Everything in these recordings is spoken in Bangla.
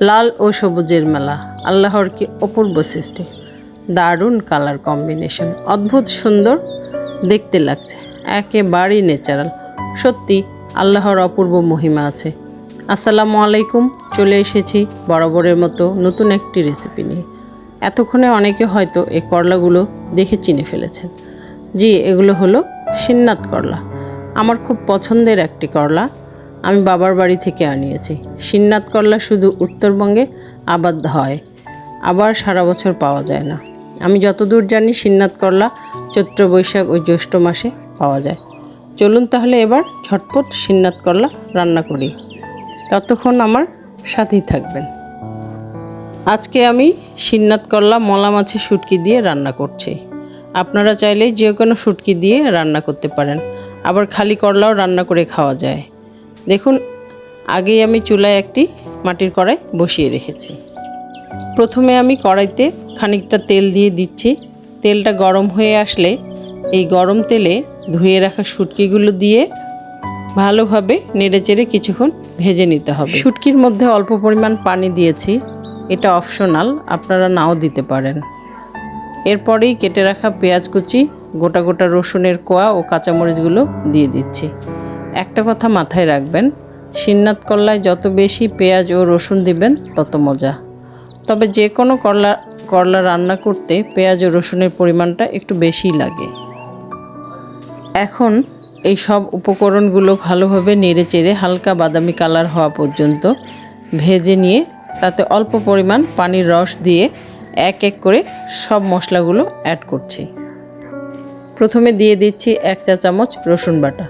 লাল ও সবুজের মেলা, আল্লাহর কি অপূর্ব সৃষ্টি। দারুণ কালার কম্বিনেশন, অদ্ভুত সুন্দর দেখতে লাগছে, একেবারেই ন্যাচারাল। সত্যি আল্লাহর অপূর্ব মহিমা আছে। আসসালামু আলাইকুম, চলে এসেছি বরাবরের মতো নতুন একটি রেসিপি নিয়ে। এতক্ষণে অনেকে হয়তো এই করলাগুলো দেখে চিনে ফেলেছেন। জি, এগুলো হলো সিন্নাত করলা। আমার খুব পছন্দের একটি করলা, আমি বাবার বাড়ি থেকে আনিয়েছি। সিন্নাত করলা শুধু উত্তরবঙ্গে আবাদ হয়, আবার সারা বছর পাওয়া যায় না। আমি যতদূর জানি সিন্নাত করলা চৈত্র বৈশাখ ও জ্যৈষ্ঠ মাসে পাওয়া যায়। চলুন তাহলে এবার ঝটপট সিন্নাত করলা রান্না করি, ততক্ষণ আমার সাথেই থাকবেন। আজকে আমি সিন্নাত করলা মলা মাছের শুটকি দিয়ে রান্না করছি। আপনারা চাইলেই যে কোনো শুটকি দিয়ে রান্না করতে পারেন, আবার খালি করলাও রান্না করে খাওয়া যায়। দেখুন, আগেই আমি চুলায় একটি মাটির কড়াই বসিয়ে রেখেছি। প্রথমে আমি কড়াইতে খানিকটা তেল দিয়ে দিচ্ছি। তেলটা গরম হয়ে আসলে এই গরম তেলে ধুয়ে রাখা শুটকিগুলো দিয়ে ভালোভাবে নেড়েচেড়ে কিছুক্ষণ ভেজে নিতে হবে। শুটকির মধ্যে অল্প পরিমাণ পানি দিয়েছি, এটা অপশনাল, আপনারা নাও দিতে পারেন। এরপরেই কেটে রাখা পেঁয়াজ কুচি, গোটা গোটা রসুনের কোয়া ও কাঁচামরিচগুলো দিয়ে দিচ্ছি। একটা কথা মাথায় রাখবেন, সিন্নাত করলায় যত বেশি পেঁয়াজ ও রসুন দিবেন তত মজা। তবে যে কোনো করলা রান্না করতে পেঁয়াজ ও রসুনের পরিমাণটা একটু বেশিই লাগে। এখন এই সব উপকরণগুলো ভালোভাবে নেড়েচেড়ে হালকা বাদামি কালার হওয়া পর্যন্ত ভেজে নিয়ে তাতে অল্প পরিমাণ পানির রস দিয়ে এক এক করে সব মশলাগুলো অ্যাড করছি। প্রথমে দিয়ে দিচ্ছি 1 চা চামচ রসুন বাটা,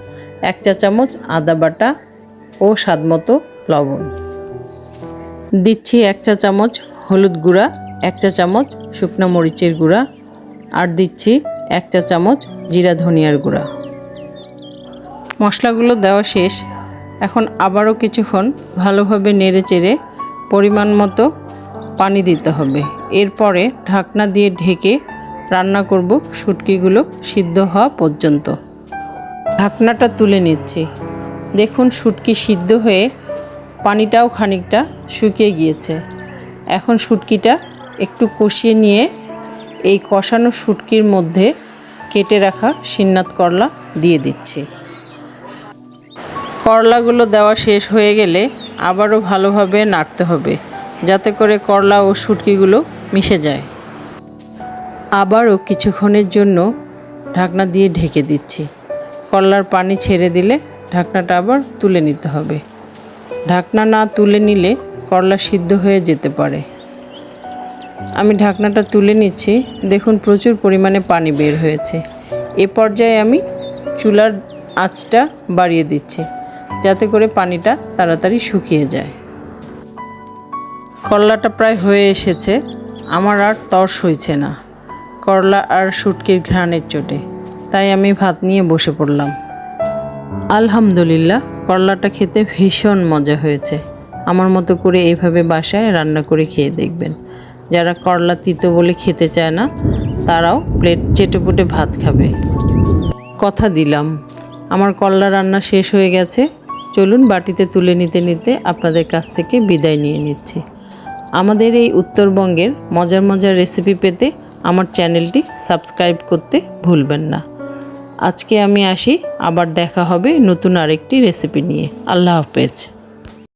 1 চা চামচ আদা বাটা ও স্বাদমতো লবণ। দিচ্ছি 1 চা চামচ হলুদ গুঁড়া, 1 চা চামচ শুকনো মরিচের গুঁড়া, আর দিচ্ছি 1 চা চামচ জিরা ধনিয়ার গুঁড়া। মশলাগুলো দেওয়া শেষ। এখন আবারও কিছুক্ষণ ভালোভাবে নেড়েচেড়ে পরিমাণ মতো পানি দিতে হবে। এরপরে ঢাকনা দিয়ে ঢেকে রান্না করব শুটকিগুলো সিদ্ধ হওয়া পর্যন্ত। ঢাকনাটা তুলে নিচ্ছি। দেখুন, শুটকি সিদ্ধ হয়ে পানিটাও খানিকটা শুকিয়ে গিয়েছে। এখন শুটকিটা একটু কষিয়ে নিয়ে এই কষানো শুটকির মধ্যে কেটে রাখা সিন্নাত করলা দিয়ে দিচ্ছি। করলাগুলো দেওয়া শেষ হয়ে গেলে আবারও ভালোভাবে নাড়তে হবে, যাতে করে করলা ও শুটকিগুলো মিশে যায়। আবারও কিছুক্ষণের জন্য ঢাকনা দিয়ে ঢেকে দিচ্ছি। করলার পানি ছেড়ে দিলে ঢাকনাটা আবার তুলে নিতে হবে। ঢাকনা না তুলে নিলে করলা সিদ্ধ হয়ে যেতে পারে। আমি ঢাকনাটা তুলে নিচ্ছি। দেখুন, প্রচুর পরিমাণে পানি বের হয়েছে। এ পর্যায়ে আমি চুলার আঁচটা বাড়িয়ে দিচ্ছি, যাতে করে পানিটা তাড়াতাড়ি শুকিয়ে যায়। করলাটা প্রায় হয়ে এসেছে, আমার আর তর সইছে না করলা আর শুটকির ঘ্রাণের চোটে, তাই আমি ভাত নিয়ে বসে পড়লাম। আলহামদুলিল্লাহ, করলাটা খেতে ভীষণ মজা হয়েছে। আমার মতো করে এইভাবে বাসায় রান্না করে খেয়ে দেখবেন। যারা করলা তিতো বলে খেতে চায় না, তারাও প্লেট চেটেপুটে ভাত খাবে। কথা দিলাম। আমার করলা রান্না শেষ হয়ে গেছে। চলুন বাটিতে তুলে নিতে নিতে আপনাদের কাছ থেকে বিদায় নিয়ে নিচ্ছি। আমাদের এই উত্তরবঙ্গের মজার মজার রেসিপি পেতে আমার চ্যানেলটি সাবস্ক্রাইব করতে ভুলবেন না। আজকে আমি আসি, আবার দেখা হবে নতুন আরেকটি রেসিপি নিয়ে। আল্লাহ হাফেজ।